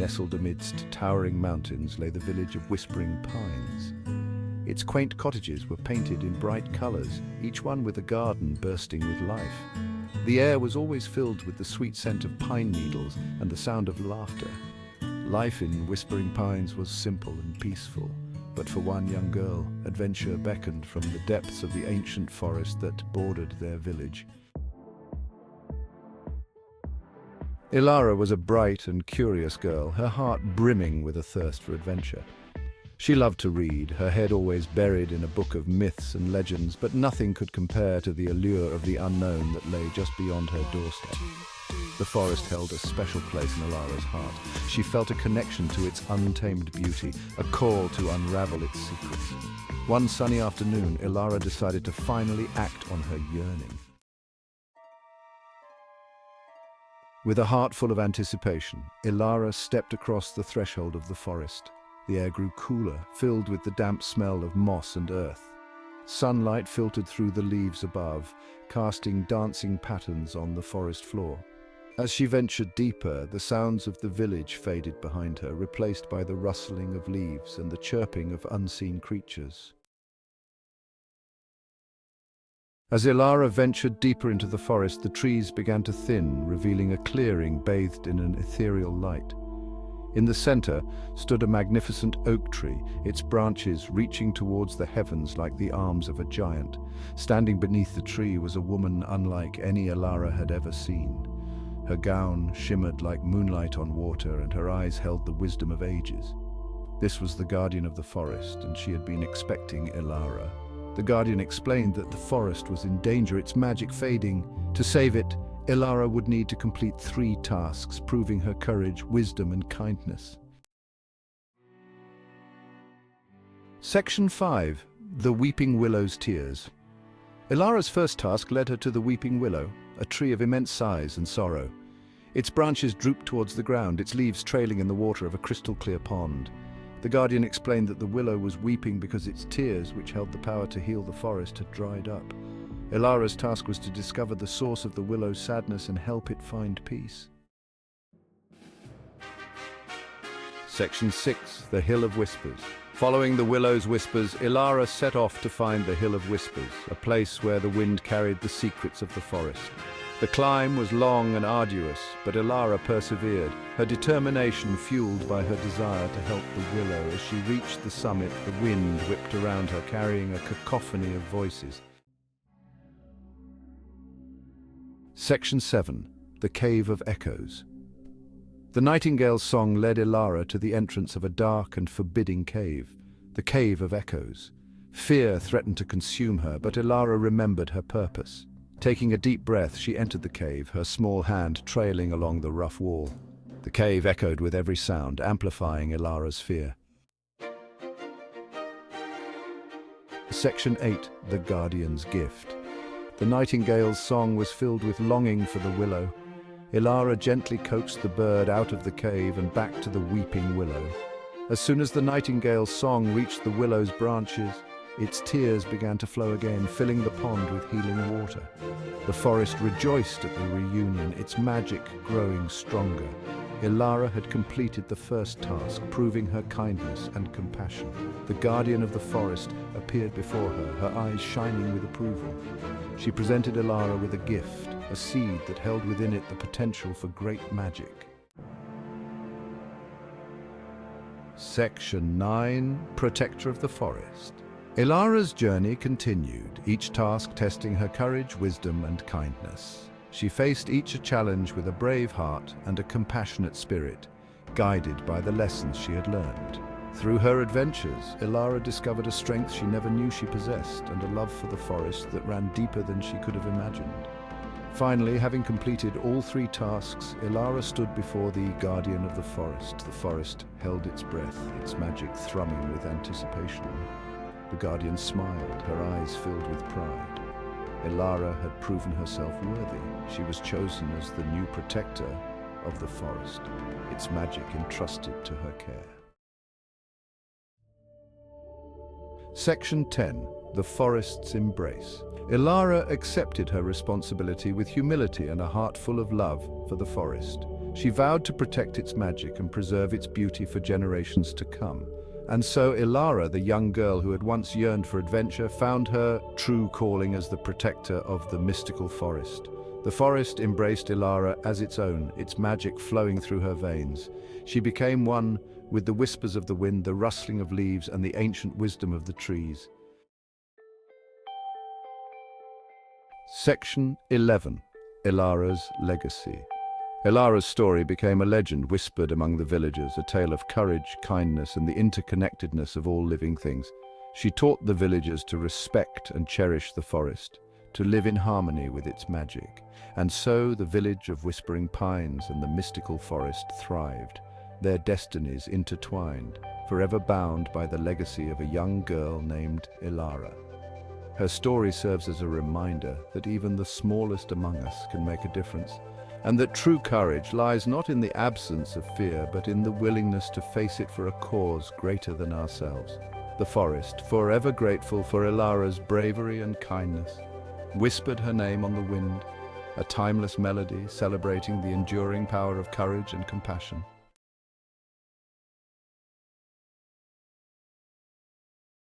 nestled amidst towering mountains, lay the village of Whispering Pines. Its quaint cottages were painted in bright colors, each one with a garden bursting with life. The air was always filled with the sweet scent of pine needles and the sound of laughter. Life in Whispering Pines was simple and peaceful, but for one young girl, adventure beckoned from the depths of the ancient forest that bordered their village. Elara was a bright and curious girl, her heart brimming with a thirst for adventure. She loved to read, her head always buried in a book of myths and legends, but nothing could compare to the allure of the unknown that lay just beyond her doorstep. The forest held a special place in Elara's heart. She felt a connection to its untamed beauty, a call to unravel its secrets. One sunny afternoon, Elara decided to finally act on her yearning. With a heart full of anticipation, Elara stepped across the threshold of the forest. The air grew cooler, filled with the damp smell of moss and earth. Sunlight filtered through the leaves above, casting dancing patterns on the forest floor. As she ventured deeper, the sounds of the village faded behind her, replaced by the rustling of leaves and the chirping of unseen creatures. As Elara ventured deeper into the forest, the trees began to thin, revealing a clearing bathed in an ethereal light. In the center stood a magnificent oak tree, its branches reaching towards the heavens like the arms of a giant. Standing beneath the tree was a woman unlike any Elara had ever seen. Her gown shimmered like moonlight on water, and her eyes held the wisdom of ages. This was the guardian of the forest, and she had been expecting Elara. The guardian explained that the forest was in danger, its magic fading. To save it, Elara would need to complete 3 tasks, proving her courage, wisdom, and kindness. Section 5. The Weeping Willow's Tears. Elara's first task led her to the Weeping Willow, a tree of immense size and sorrow. Its branches drooped towards the ground, its leaves trailing in the water of a crystal-clear pond. The guardian explained that the willow was weeping because its tears, which held the power to heal the forest, had dried up. Elara's task was to discover the source of the willow's sadness and help it find peace. Section 6. The Hill of Whispers. Following the willow's whispers, Elara set off to find the Hill of Whispers, a place where the wind carried the secrets of the forest. The climb was long and arduous, but Elara persevered, her determination fueled by her desire to help the willow. As she reached the summit, the wind whipped around her, carrying a cacophony of voices. Section 7. The Cave of Echoes. The nightingale's song led Elara to the entrance of a dark and forbidding cave, the Cave of Echoes. Fear threatened to consume her, but Elara remembered her purpose. Taking a deep breath, she entered the cave, her small hand trailing along the rough wall. The cave echoed with every sound, amplifying Elara's fear. Section 8. The Guardian's Gift. The nightingale's song was filled with longing for the willow. Elara gently coaxed the bird out of the cave and back to the weeping willow. As soon as the nightingale's song reached the willow's branches, its tears began to flow again, filling the pond with healing water. The forest rejoiced at the reunion, its magic growing stronger. Elara had completed the first task, proving her kindness and compassion. The guardian of the forest appeared before her, her eyes shining with approval. She presented Elara with a gift, a seed that held within it the potential for great magic. Section 9. Protector of the Forest. Elara's journey continued, each task testing her courage, wisdom, and kindness. She faced each a challenge with a brave heart and a compassionate spirit, guided by the lessons she had learned. Through her adventures, Elara discovered a strength she never knew she possessed and a love for the forest that ran deeper than she could have imagined. Finally, having completed all 3 tasks, Elara stood before the guardian of the forest. The forest held its breath, its magic thrumming with anticipation. The guardian smiled, her eyes filled with pride. Elara had proven herself worthy. She was chosen as the new protector of the forest, its magic entrusted to her care. Section 10. the forest's embrace. Elara accepted her responsibility with humility and a heart full of love for the forest. She vowed to protect its magic and preserve its beauty for generations to come. And so Elara, the young girl who had once yearned for adventure, found her true calling as the protector of the mystical forest. The forest embraced Elara as its own, its magic flowing through her veins. She became one with the whispers of the wind, the rustling of leaves, and the ancient wisdom of the trees. Section 11. Elara's Legacy. Elara's story became a legend whispered among the villagers, a tale of courage, kindness, and the interconnectedness of all living things. She taught the villagers to respect and cherish the forest, to live in harmony with its magic. And so the village of Whispering Pines and the mystical forest thrived, their destinies intertwined, forever bound by the legacy of a young girl named Elara. Her story serves as a reminder that even the smallest among us can make a difference, and that true courage lies not in the absence of fear, but in the willingness to face it for a cause greater than ourselves. The forest, forever grateful for Elara's bravery and kindness, whispered her name on the wind, a timeless melody celebrating the enduring power of courage and compassion.